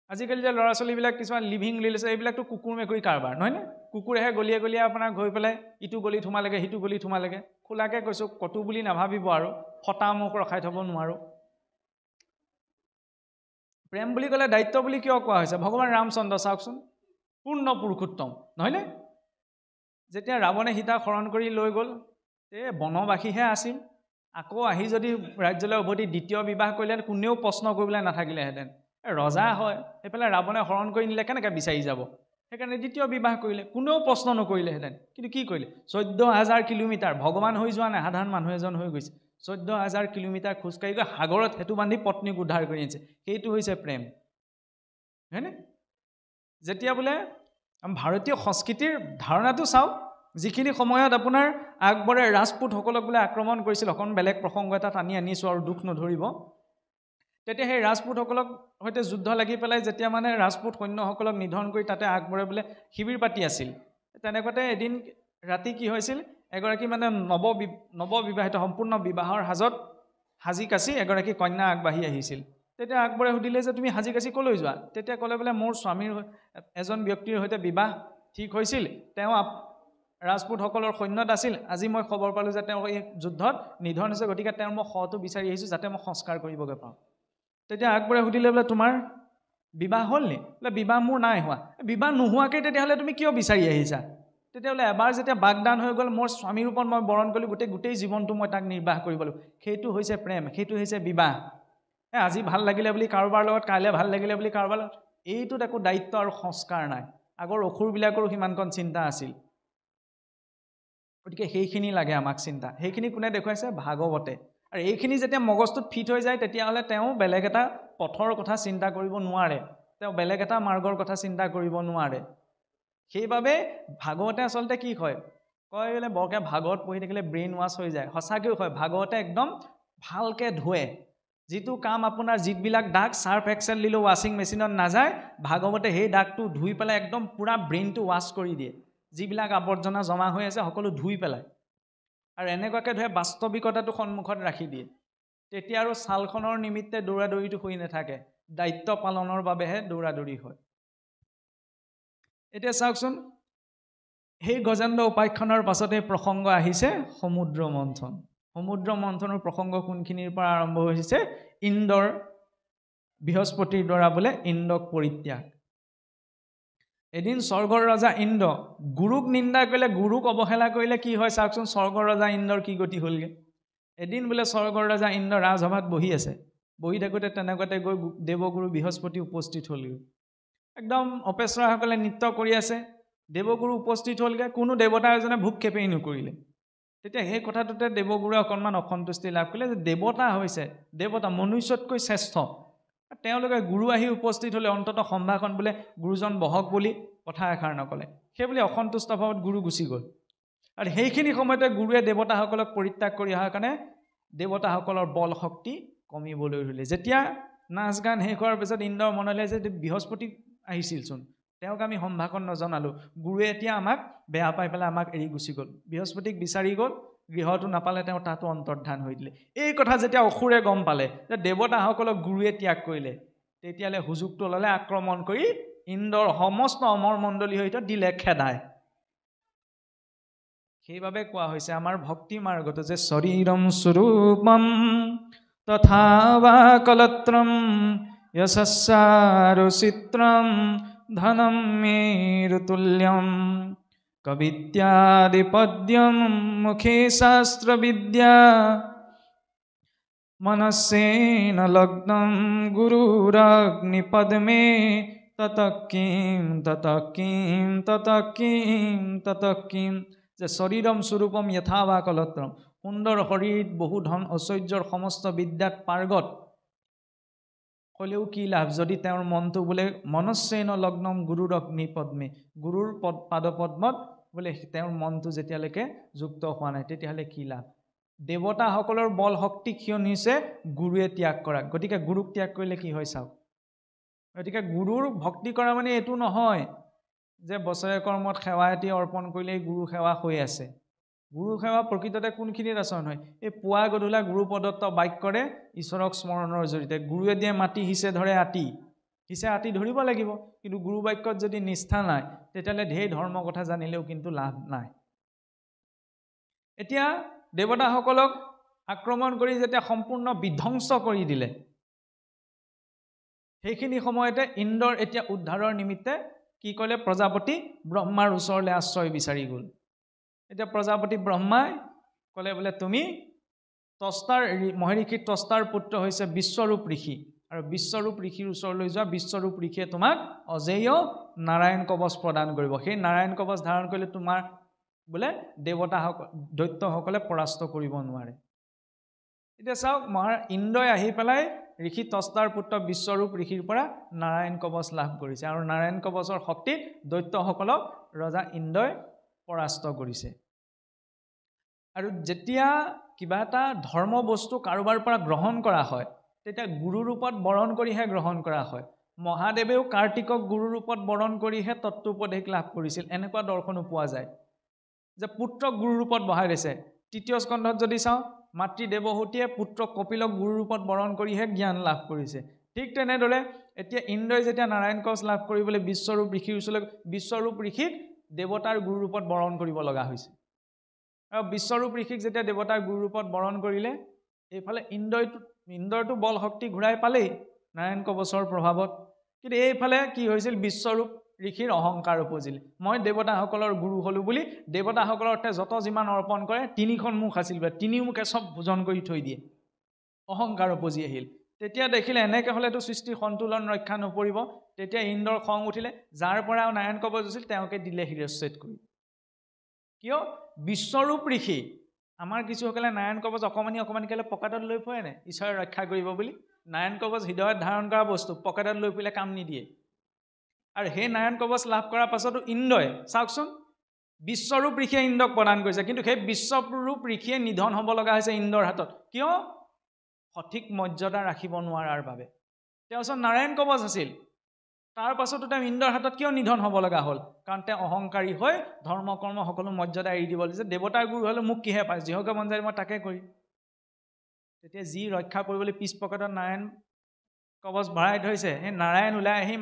আজিকালি যে ল'ৰা ছোৱালীবিলাক কিছুমান লিভিং ৰিলেশ্যন এইবিলাকতো কুকুৰ মেকুৰী কাৰবাৰ নহয়নে কুকুৰেহে গলিয়ে আপোনাৰ গৈ পেলাই ইটো গলিত সোমালেগে সিটো গলিত সোমালেগে খোলাকে কৈছোঁ কটো বুলি নাভাবিব আৰু ফটা মুখ ৰখাই থ'ব নোৱাৰোঁ প্ৰেম বুলি ক'লে দায়িত্ব বুলি কিয় কোৱা হৈছে ভগৱান ৰামচন্দ্ৰ চাওকচোন পূৰ্ণ পুৰুষোত্তম নহয়নে যেতিয়া ৰাৱণে সীতাক হৰণ কৰি লৈ গ'ল বনবাসীহে আছিল আকৌ আহি যদি ৰাজ্যলৈ উভতি দ্বিতীয় বিবাহ কৰিলে কোনেও প্ৰশ্ন কৰিবলৈ নাথাকিলেহেঁতেন ৰজা হয় এইফালে ৰাৱণে হৰণ কৰি নিলে কেনেকৈ বিচাৰি যাব সেইকাৰণে দ্বিতীয় বিবাহ কৰিলে কোনেও প্ৰশ্ন নকৰিলেহেঁতেন কিন্তু কি কৰিলে 14,000 কিলোমিটাৰ ভগৱান হৈ যোৱা নাই সাধাৰণ মানুহ এজন হৈ গৈছে 14,000 কিলোমিটাৰ খোজকাঢ়ি গৈ সাগৰত হেতু বান্ধি পত্নীক উদ্ধাৰ কৰি আনিছে সেইটো হৈছে প্ৰেম হয়নে যেতিয়া বোলে ভাৰতীয় সংস্কৃতিৰ ধাৰণাটো চাওক যিখিনি সময়ত আপোনাৰ আকবৰে ৰাজপুতসকলক বোলে আক্ৰমণ কৰিছিল অকণ বেলেগ প্ৰসংগ এটা টানি আনিছোঁ আৰু দুখ নধৰিব তেতিয়া সেই ৰাজপুতসকলক সৈতে যুদ্ধ লাগি পেলাই যেতিয়া মানে ৰাজপুত সৈন্যসকলক নিধন কৰি তাতে আকবৰে বোলে শিবিৰ পাতি আছিল তেনেকুৱাতে এদিন ৰাতি কি হৈছিল এগৰাকী মানে নৱবিবাহিত সম্পূৰ্ণ বিবাহৰ হাজত সাজি কাচি এগৰাকী কন্যা আগবাঢ়ি আহিছিল তেতিয়া আকবৰে সুধিলে যে তুমি সাজি কাচি কলৈ যোৱা তেতিয়া ক'লে বোলে মোৰ স্বামীৰ এজন ব্যক্তিৰ সৈতে বিবাহ ঠিক হৈছিল তেওঁ ৰাজপুতসকলৰ সৈন্যত আছিল আজি মই খবৰ পালোঁ যে তেওঁ এই যুদ্ধত নিধন হৈছে গতিকে তেওঁৰ মই শটো বিচাৰি আহিছোঁ যাতে মই সংস্কাৰ কৰিবগৈ পাওঁ তেতিয়া আকবৰে সুধিলে বোলে তোমাৰ বিবাহ হ'ল নি বোলে বিবাহ মোৰ নাই হোৱা বিবাহ নোহোৱাকৈ তেতিয়াহ'লে তুমি কিয় বিচাৰি আহিছা তেতিয়াহ'লে এবাৰ যেতিয়া বাগদান হৈ গ'ল মোৰ স্বামীৰ ওপৰত মই বৰণ কৰিলোঁ গোটেই জীৱনটো মই তাক নিৰ্বাহ কৰিব লাগিব সেইটো হৈছে প্ৰেম সেইটো হৈছে বিবাহ আজি ভাল লাগিলে বুলি কাৰোবাৰ লগত কাইলৈ ভাল লাগিলে বুলি কাৰোবাৰ লগত এইটোত একো দায়িত্ব আৰু সংস্কাৰ নাই আগৰ অসুৰবিলাকৰো সিমানকণ চিন্তা আছিল গতিকে সেইখিনি লাগে আমাক চিন্তা সেইখিনি কোনে দেখুৱাইছে ভাগৱতে আৰু এইখিনি যেতিয়া মগজটোত ফিট হৈ যায় তেতিয়াহ'লে তেওঁ বেলেগ এটা পথৰ কথা চিন্তা কৰিব নোৱাৰে তেওঁ বেলেগ এটা মাৰ্গৰ কথা চিন্তা কৰিব নোৱাৰে সেইবাবে ভাগৱতে আচলতে কি কয় বোলে বৰকে ভাগৱত পঢ়ি থাকিলে ব্ৰেইন ৱাছ হৈ যায় সঁচাকৈও হয় ভাগৱতে একদম ভালকৈ ধুৱে যিটো কাম আপোনাৰ যিবিলাক দাগ চাৰ্ফ এক্সেল দিলেও ৱাশ্বিং মেচিনত নাযায় ভাগৱতে সেই দাগটো ধুই পেলাই একদম পুৰা ব্ৰেইনটো ৱাছ কৰি দিয়ে যিবিলাক আৱৰ্জনা জমা হৈ আছে সকলো ধুই পেলায় আৰু এনেকুৱাকৈ ধৰে বাস্তৱিকতাটো সন্মুখত ৰাখি দিয়ে তেতিয়া আৰু ছালখনৰ নিমিত্তে দৌৰাদৌৰিটো হৈ নাথাকে দায়িত্ব পালনৰ বাবেহে দৌৰাদৌৰি হয় এতিয়া চাওকচোন সেই গজেন্দ্ৰ উপাখ্যানৰ পাছতে প্ৰসংগ আহিছে সমুদ্ৰ মন্থনৰ প্ৰসংগ কোনখিনিৰ পৰা আৰম্ভ হৈছে ইন্দ্ৰৰ বৃহস্পতিৰ দ্বাৰা বোলে ইন্দ্ৰক পৰিত্যাগ এদিন স্বৰ্গৰ ৰজা ইন্দ্ৰ গুৰুক নিন্দা কৰিলে গুৰুক অৱহেলা কৰিলে কি হয় চাওকচোন স্বৰ্গৰ ৰজা ইন্দ্ৰৰ কি গতি হ'লগে এদিন বোলে স্বৰ্গৰ ৰজা ইন্দ্ৰ ৰাজসভাত বহি আছে বহি থাকোঁতে তেনেকুৱাতে গৈ দেৱগুৰু বৃহস্পতি উপস্থিত হ'লগৈ একদম অপেশ্ৰাসকলে নৃত্য কৰি আছে দেৱগুৰু উপস্থিত হ'লগৈ কোনো দেৱতা এজনে ভূক্ষেপেই নকৰিলে তেতিয়া সেই কথাটোতে দেৱগুৰুৱে অকণমান অসন্তুষ্টি লাভ কৰিলে যে দেৱতা হৈছে দেৱতা মনুষ্যতকৈ শ্ৰেষ্ঠ তেওঁলোকে গুৰু আহি উপস্থিত হ'লে অন্ততঃ সম্ভাষণ বোলে গুৰুজন বহক বুলি কথা এষাৰ নকলে সেই বুলি অসন্তুষ্ট ভাৱত গুৰু গুচি গ'ল আৰু সেইখিনি সময়তে গুৰুৱে দেৱতাসকলক পৰিত্যাগ কৰি অহাৰ কাৰণে দেৱতাসকলৰ বল শক্তি কমিবলৈ ধৰিলে যেতিয়া নাচ গান শেষ হোৱাৰ পিছত ইন্দ্ৰৰ মনলৈ যে বৃহস্পতি আহিছিলচোন তেওঁক আমি সম্ভাষণ নজনালোঁ গুৰুৱে এতিয়া আমাক বেয়া পাই পেলাই আমাক এৰি গুচি গ'ল বৃহস্পতিক বিচাৰি গ'ল গৃহটো নাপালে তেওঁ তাতো অন্তৰ্ধান হৈ দিলে এই কথা যেতিয়া অসুৰে গম পালে যে দেৱতাসকলক গুৰুৱে ত্যাগ কৰিলে তেতিয়ালে সুযোগটো ল'লে আক্ৰমণ কৰি ইন্দ্ৰৰ সমস্ত অমৰ মণ্ডলী সৈতে দিলে খেদায় সেইবাবে কোৱা হৈছে আমাৰ ভক্তি মাৰ্গত যে শৰীৰম স্বৰূপম তথা বা কলত্ৰম যশস্যাৰো চিত্ৰম ধনম মেৰুতুল্যম কবিত্যাদিপদ্যম মুখে শাস্ত্ৰবিদ্যা মনস্যেন লগ্নম গুৰুৰগ্নিপদ্মে ততকিম যে শৰীৰম স্বৰূপম যথা বা কলত্ৰম সুন্দৰ শৰীৰ বহু ধন ঐশ্বৰ্যৰ সমস্ত বিদ্যাত পাৰ্গত হ'লেও কি লাভ যদি তেওঁৰ মনটো বোলে মনস্যেন লগ্নম গুৰুৰ অগ্নিপদ্মে গুৰুৰ পাদপদ্মত বোলে তেওঁৰ মনটো যেতিয়ালৈকে যুক্ত হোৱা নাই তেতিয়াহ'লে কি লাভ দেৱতাসকলৰ বল শক্তি ক্ষীণ হৈছে গুৰুৱে ত্যাগ কৰা গতিকে গুৰুক ত্যাগ কৰিলে কি হয় চাওক গতিকে গুৰুৰ ভক্তি কৰা মানে এইটো নহয় যে বছৰেকৰ মূৰত সেৱা এটি অৰ্পণ কৰিলেই গুৰু সেৱা হৈ আছে গুৰু সেৱা প্ৰকৃততে কোনখিনিত আচৰণ হয় এই পুৱা গধূলা গুৰু প্ৰদত্ত বাক্যৰে ঈশ্বৰক স্মৰণৰ জৰিয়তে গুৰুৱে দিয়ে মাটি হিচে ধৰে আতি হিচে আতি ধৰিব লাগিব কিন্তু গুৰু বাক্যত যদি নিষ্ঠা নাই তেতিয়াহ'লে ঢেৰ ধৰ্ম কথা জানিলেও কিন্তু লাভ নাই এতিয়া দেৱতাসকলক আক্ৰমণ কৰি যেতিয়া সম্পূৰ্ণ বিধ্বংস কৰি দিলে সেইখিনি সময়তে ইন্দ্ৰৰ এতিয়া উদ্ধাৰৰ নিমিত্তে কি কৰিলে প্ৰজাপতি ব্ৰহ্মাৰ ওচৰলৈ আশ্ৰয় বিচাৰি গ'ল এতিয়া প্ৰজাপতি ব্ৰহ্মাই ক'লে বোলে তুমি তস্তাৰ মহৰ্ষি তস্তাৰ পুত্ৰ হৈছে বিশ্বৰূপ ঋষি আৰু বিশ্বৰূপ ঋষিৰ ওচৰলৈ যোৱা বিশ্বৰূপ ঋষিয়ে তোমাক অজেয় নাৰায়ণ কবচ প্ৰদান কৰিব সেই নাৰায়ণ কবচ ধাৰণ কৰিলে তোমাৰ বোলে দেৱতাসকল দৈত্যসকলে পৰাস্ত কৰিব নোৱাৰে এতিয়া চাওক ইন্দ্ৰই আহি পেলাই ঋষি তস্তাৰ পুত্ৰ বিশ্বৰূপ ঋষিৰ পৰা নাৰায়ণ কবচ লাভ কৰিছে আৰু নাৰায়ণ কবচৰ শক্তিত দৈত্যসকলক ৰজা ইন্দ্ৰই পৰাস্ত কৰিছে আৰু যেতিয়া কিবা এটা ধৰ্ম বস্তু কাৰোবাৰ পৰা গ্ৰহণ কৰা হয় তেতিয়া গুৰু ৰূপত বৰণ কৰিহে গ্ৰহণ কৰা হয় মহাদেৱেও কাৰ্তিকক গুৰু ৰূপত বৰণ কৰিহে তত্ত্বোপদেশ লাভ কৰিছিল এনেকুৱা দৰ্শনো পোৱা যায় যে পুত্ৰক গুৰু ৰূপত বহাই দিছে তৃতীয় স্কন্ধত যদি চাওঁ মাতৃ দেৱহতীয়ে পুত্ৰ কপিলক গুৰু ৰূপত বৰণ কৰিহে জ্ঞান লাভ কৰিছে ঠিক তেনেদৰে এতিয়া ইন্দ্ৰই যেতিয়া নাৰায়ণ কবচ লাভ কৰিবলৈ বিশ্বৰূপ ঋষিৰ ওচৰলৈ বিশ্বৰূপ ঋষিক দেৱতাৰ গুৰু ৰূপত বৰণ কৰিব লগা হৈছে আৰু বিশ্বৰূপ ঋষিক যেতিয়া দেৱতাৰ গুৰু ৰূপত বৰণ কৰিলে এইফালে ইন্দ্ৰটো বল শক্তি ঘূৰাই পালেই নাৰায়ণ কবচৰ প্ৰভাৱত কিন্তু এইফালে কি হৈছিল বিশ্বৰূপ ঋষিৰ অহংকাৰ উপজিল মই দেৱতাসকলৰ গুৰু হলো বুলি দেৱতাসকলৰ যত যিমান অৰ্পণ কৰে তিনিখন মুখ আছিল তিনি মুখে সব ভোজন কৰি থৈ দিয়ে অহংকাৰ উপজি আহিল তেতিয়া দেখিলে এনেকৈ হলেতো সৃষ্টি সন্তুলন ৰক্ষা নপৰিব তেতিয়া ইন্দ্ৰৰ খং উঠিলে যাৰ পৰা নাৰায়ণ কবচ আছিল তেওঁকে দিলে শিৰচ্ছেদ কৰি কিয় বিশ্বৰূপ ঋষি আমাৰ কিছুসকলে নাৰায়ণ কবচ অকমানিকে পকেটত লৈ ফুৰে নে ঈশ্বৰে ৰক্ষা কৰিব বুলি নাৰায়ণ কবচ হৃদয়ত ধাৰণ কৰা বস্তু পকেটত লৈ ফুৰিলে কাম নিদিয়ে আৰু সেই নাৰায়ণ কবচ লাভ কৰাৰ পাছতো ইন্দ্ৰই চাওকচোন বিশ্বৰূপ ঋষিয়ে ইন্দ্ৰক প্ৰদান কৰিছে কিন্তু সেই বিশ্বৰূপ ঋষিয়ে নিধন হ'ব লগা হৈছে ইন্দ্ৰৰ হাতত কিয় সঠিক মৰ্যাদা ৰাখিব নোৱাৰাৰ বাবে তেওঁ ওচৰত নাৰায়ণ কবচ আছিল তাৰ পাছতো তেওঁ ইন্দ্ৰৰ হাতত কিয় নিধন হ'ব লগা হ'ল কাৰণ তেওঁ অহংকাৰী হৈ ধৰ্ম কৰ্ম সকলো মৰ্যাদা এৰি দিব দিছে দেৱতাৰ গুৰু হ'লে মোক কিহে পায় যিহকে মন যায় মই তাকে কৰিম তেতিয়া যি ৰক্ষা কৰিবলৈ পিছ পকেটত নাৰায়ণ কবচ ভৰাই থৈছে সেই নাৰায়ণ ওলাই আহি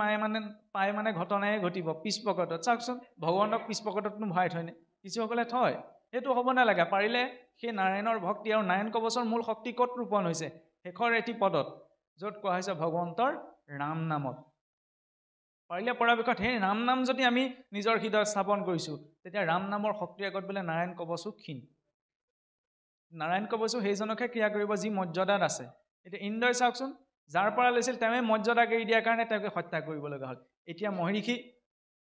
পায় ঘটনাই ঘটিব পিছ পকেটত চাওকচোন ভগৱানক পিছ পকেটতনো ভৰাই থয়নে কিছুসকলে থয় সেইটো হ'ব নালাগে পাৰিলে সেই নাৰায়ণৰ ভক্তি আৰু নাৰায়ণ কবচৰ মূল শক্তি ক'ত ৰূপণ হৈছে শেষৰ এটি পদত য'ত কোৱা হৈছে ভগৱন্তৰ ৰাম নামত পাৰিলে পৰাপক্ষত সেই ৰাম নাম যদি আমি নিজৰ হৃদয়ত স্থাপন কৰিছোঁ তেতিয়া ৰাম নামৰ শক্তিৰ আগত বোলে নাৰায়ণ কবচো ক্ষীণ নাৰায়ণ কবচো সেইজনকহে ক্ৰিয়া কৰিব যি মৰ্যাদাত আছে এতিয়া ইন্দ্ৰই চাওকচোন যাৰ পৰা লৈছিল তেওঁৱে মৰ্যাদাক এৰি দিয়াৰ কাৰণে তেওঁকে হত্যা কৰিব লগা হ'ল এতিয়া মহৰ্ষি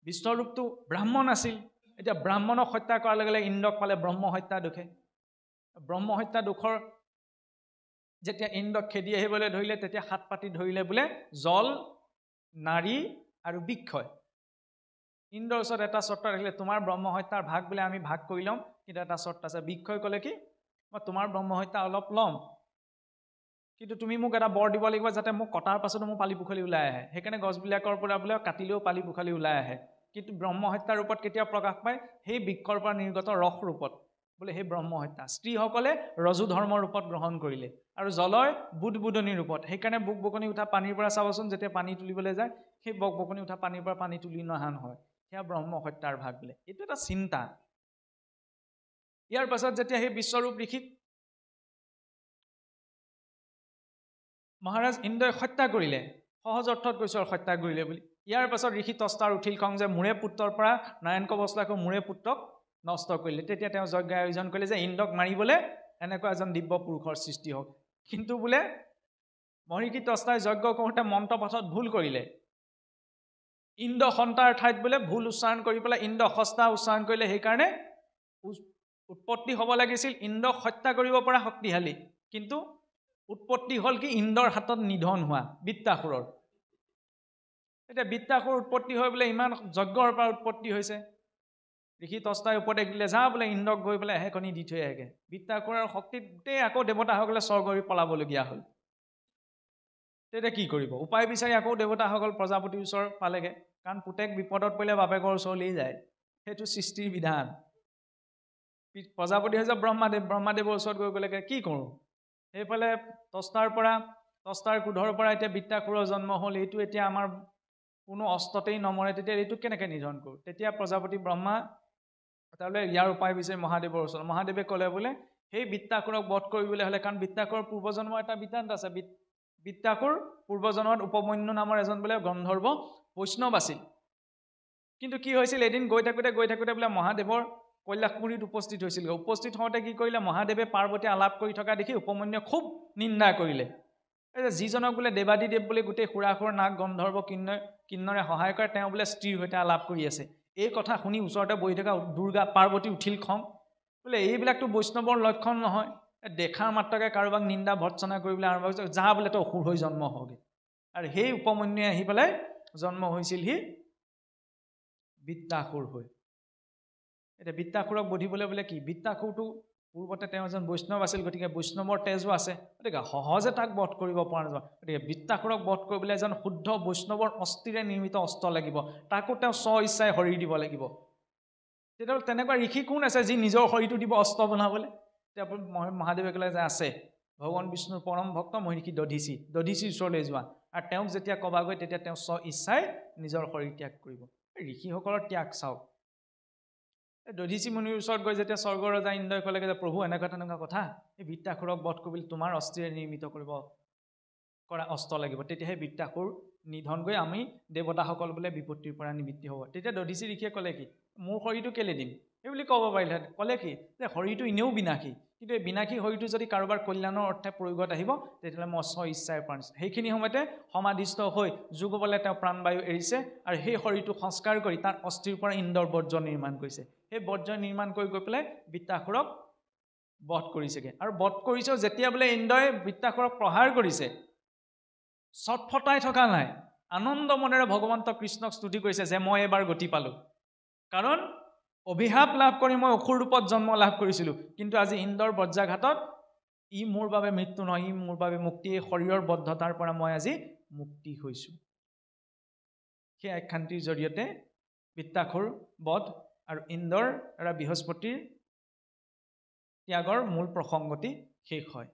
বিশ্বৰূপটো ব্ৰাহ্মণ আছিল এতিয়া ব্ৰাহ্মণক হত্যা কৰাৰ লগে লগে ইন্দ্ৰক পালে ব্ৰহ্ম হত্যা দোষে ব্ৰহ্ম হত্যা দোষৰ যেতিয়া ইন্দ্ৰক খেদি আহিবলৈ ধৰিলে তেতিয়া হাত পাতি ধৰিলে বোলে জল নাৰী আৰু বিক্ষয় ইন্দ্ৰৰ ওচৰত এটা চৰ্ত ৰাখিলে তোমাৰ ব্ৰহ্ম হত্যাৰ ভাগ বোলে আমি ভাগ কৰি ল'ম কিন্তু এটা চৰ্ত আছে বিক্ষয় ক'লে কি মই তোমাৰ ব্ৰহ্ম হত্যা অলপ ল'ম কিন্তু তুমি মোক এটা বৰ দিব লাগিব যাতে মোক কটাৰ পাছতো মোৰ পালি পুখলি ওলাই আহে সেইকাৰণে গছবিলাকৰ পৰা বোলে কাটিলেও পালি পুখলি ওলাই আহে কিন্তু ব্ৰহ্ম হত্যাৰ ৰূপত কেতিয়া প্ৰকাশ পায় সেই বৃক্ষৰ পৰা নিৰ্গত ৰস ৰূপত বোলে সেই ব্ৰহ্ম হত্যা স্ত্ৰীসকলে ৰজু ধৰ্মৰ ৰূপত গ্ৰহণ কৰিলে আৰু জলৰ বুদবুদনিৰ ৰূপত সেইকাৰণে বুক বকনি উঠা পানীৰ পৰা চাবচোন যেতিয়া পানী তুলিবলৈ যায় সেই বক বকনি উঠা পানীৰ পৰা পানী তুলি নহা নহয় সেয়া ব্ৰহ্ম হত্যাৰ ভাগ বোলে এইটো এটা চিন্তা ইয়াৰ পাছত যেতিয়া সেই বিশ্বৰূপ ঋষিক মহাৰাজ ইন্দ্ৰই হত্যা কৰিলে সহজ অৰ্থত কৈছোঁ আৰু হত্যা কৰিলে বুলি ইয়াৰ পাছত ঋষি তস্তাৰ উঠিল খং যে মোৰে পুত্ৰৰ পৰা নাৰায়ণ কবচ লাখো মোৰে পুত্ৰক নষ্ট কৰিলে তেতিয়া তেওঁ যজ্ঞ আয়োজন কৰিলে যে ইন্দ্ৰক মাৰিবলৈ এনেকুৱা এজন দিব্য পুৰুষৰ সৃষ্টি হওক কিন্তু বোলে মহৰ্ষি তস্তাই যজ্ঞ কৰোঁতে মন্ত্ৰপথত ভুল কৰিলে ইন্দ্ৰ সন্তাৰ ঠাইত বোলে ভুল উচ্চাৰণ কৰি পেলাই ইন্দ্ৰ হস্তা উচ্চাৰণ কৰিলে সেইকাৰণে উৎপত্তি হ'ব লাগিছিল ইন্দ্ৰক হত্যা কৰিব পৰা শক্তিশালী কিন্তু উৎপত্তি হ'ল কি ইন্দ্ৰৰ হাতত নিধন হোৱা বৃত্তাসুৰৰ এতিয়া বৃত্তাসুৰ উৎপত্তি হৈ বোলে ইমান যজ্ঞৰ পৰা উৎপত্তি হৈছে ঋষি তস্তাই উপদেশ দিলে যা বোলে ইন্দ্ৰক গৈ পেলাই এহেকনি দি থৈ আহেগে বৃত্তাসুৰৰ শক্তিত গোটেই আকৌ দেৱতাসকলে স্বৰ্গ হৈ পলাবলগীয়া হ'ল তেতিয়া কি কৰিব উপায় বিচাৰি আকৌ দেৱতাসকল প্ৰজাপতিৰ ওচৰ পালেগে কাৰণ পুতেক বিপদত পৰিলে বাপেকৰ ওচৰলৈ যায় সেইটো সৃষ্টিৰ বিধান প্ৰজাপতি হৈছে ব্ৰহ্মাদেৱৰ ওচৰত গৈ পেলাই কি কৰোঁ সেইফালে তস্তাৰ ক্ৰোধৰ পৰা এতিয়া বৃত্তাসুৰৰ জন্ম হ'ল এইটো এতিয়া আমাৰ কোনো অস্ত্ৰতেই নমৰে তেতিয়া এইটো কেনেকৈ নিধন কৰোঁ তেতিয়া প্ৰজাপতি ব্ৰহ্মা তাৰলে ইয়াৰ উপায় বিচাৰি মহাদেৱৰ ওচৰত মহাদেৱে ক'লে বোলে সেই বৃত্তাসুৰক বধ কৰিবলৈ হ'লে কাৰণ বৃত্তাসুৰৰ পূৰ্বজন্মৰ এটা বৃত্তান্ত আছে বৃত্তাসুৰ পূৰ্বজন্মত উপমন্যু নামৰ এজন বোলে গন্ধৰ্ব বৈষ্ণৱ আছিল কিন্তু কি হৈছিল এদিন গৈ থাকোঁতে বোলে মহাদেৱৰ কৈলাশপুৰীত উপস্থিত হৈছিল উপস্থিত হওঁতে কি কৰিলে মহাদেৱে পাৰ্বতী আলাপ কৰি থকা দেখি উপমন্যুৱে খুব নিন্দা কৰিলে এই যিজনক বোলে দেৱাদিদেৱ বুলি গোটেই সুৰাসুৰ নাগ গন্ধৰ্ব কিন্নৰে সহায় কৰে তেওঁ বোলে স্ত্ৰীৰ সৈতে আলাপ কৰি আছে এই কথা শুনি ওচৰতে বহি থকা দুৰ্গা পাৰ্বতী উঠিল খং বোলে এইবিলাকতো বৈষ্ণৱৰ লক্ষণ নহয় দেখাৰ মাত্ৰকে কাৰোবাক নিন্দা ভৰ্ৎসনা কৰিবলৈ আৰম্ভ কৰিছে যা বোলে তো অসুৰ হৈ জন্ম হওঁগে আৰু সেই উপমন্যুৱে আহি পেলাই জন্ম হৈছিল সি বৃত্তাসুৰ হৈ এতিয়া বৃত্তাসুৰক বধিবলৈ বোলে কি বৃত্তাসুৰটো পূৰ্বতে তেওঁ এজন বৈষ্ণৱ আছিল গতিকে বৈষ্ণৱৰ তেজো আছে গতিকে সহজে তাক বধ কৰিব পৰা নাযায় গতিকে বৃত্তাসুৰক বধ কৰিবলৈ এজন শুদ্ধ বৈষ্ণৱৰ অস্থিৰে নিৰ্মিত অস্ত্ৰ লাগিব তাকো তেওঁ স্ব ইচ্ছাই শৰীৰ দিব লাগিব তেতিয়াহ'লে তেনেকুৱা ঋষি কোন আছে যি নিজৰ শৰীৰটো দিব অস্ত্ৰ বনাবলৈ তেতিয়া মহাদেৱে ক'লে যে আছে ভগৱান বিষ্ণুৰ পৰম ভক্ত মহিষী দধিচীৰ ওচৰলৈ যোৱা আৰু তেওঁক যেতিয়া কবাগৈ তেতিয়া তেওঁ স্ব ইচ্ছাই নিজৰ শৰীৰ ত্যাগ কৰিব ঋষিসকলৰ ত্যাগ চাওক দধিচী মুনিৰ ওচৰত গৈ যেতিয়া স্বৰ্গৰ ৰজা ইন্দ্ৰই ক'লেগৈ যে প্ৰভু এনেকুৱা তেনেকুৱা কথা এই বৃত্তাসুৰক বধ কৰিবলৈ তোমাৰ অস্ত্ৰেৰে নিৰ্মিত কৰা অস্ত্ৰ লাগিব তেতিয়াহে বৃত্তাসুৰ নিধন গৈ আমি দেৱতাসকল বোলে বিপত্তিৰ পৰা নিবৃত্তি হ'ব তেতিয়া দধিচী ঋষিয়ে ক'লে কি মোৰ শৰীৰটো কেলে দিম এই বুলি ক'ব পাৰিলে ক'লে কি যে শৰীৰটো এনেও বিনাশী কিন্তু এই বিনাশী শৰীৰটো যদি কাৰোবাৰ কল্যাণৰ অৰ্থে প্ৰয়োগত আহিব তেতিয়াহ'লে মই স্ব ইচ্ছাৰে প্ৰাণ সেইখিনি সময়তে সমাধিস্থ হৈ যুগবলে তেওঁ প্ৰাণবায়ু এৰিছে আৰু সেই শৰীৰটো সংস্কাৰ কৰি তাৰ অস্থিৰ পৰা ইন্দ্ৰৰ বৰ্জ নিৰ্মাণ কৰিছে সেই বৰ্জ নিৰ্মাণ কৰি গৈ পেলাই বৃত্তাসুৰক বধ কৰিছেগৈ আৰু বধ কৰিছেও যেতিয়া বোলে ইন্দ্ৰই বৃত্তাসুৰক প্ৰহাৰ কৰিছে ছটফটাই থকা নাই আনন্দ মনেৰে ভগৱন্ত কৃষ্ণক স্তুতি কৰিছে যে মই এবাৰ গতি পালোঁ কাৰণ অভিশাপ লাভ কৰি মই অসুৰ ৰূপত জন্ম লাভ কৰিছিলোঁ কিন্তু আজি ইন্দ্ৰৰ বজ্ৰাঘাতত ই মোৰ বাবে মৃত্যু নহয় ই মোৰ বাবে মুক্তি এই শৰীৰৰ বদ্ধতাৰ পৰা মই আজি মুক্তি হৈছোঁ সেই আখ্যানটিৰ জৰিয়তে বৃত্তাসুৰ বধ আৰু ইন্দ্ৰৰ বৃহস্পতিৰ ত্যাগৰ মূল প্ৰসংগতি শেষ হয়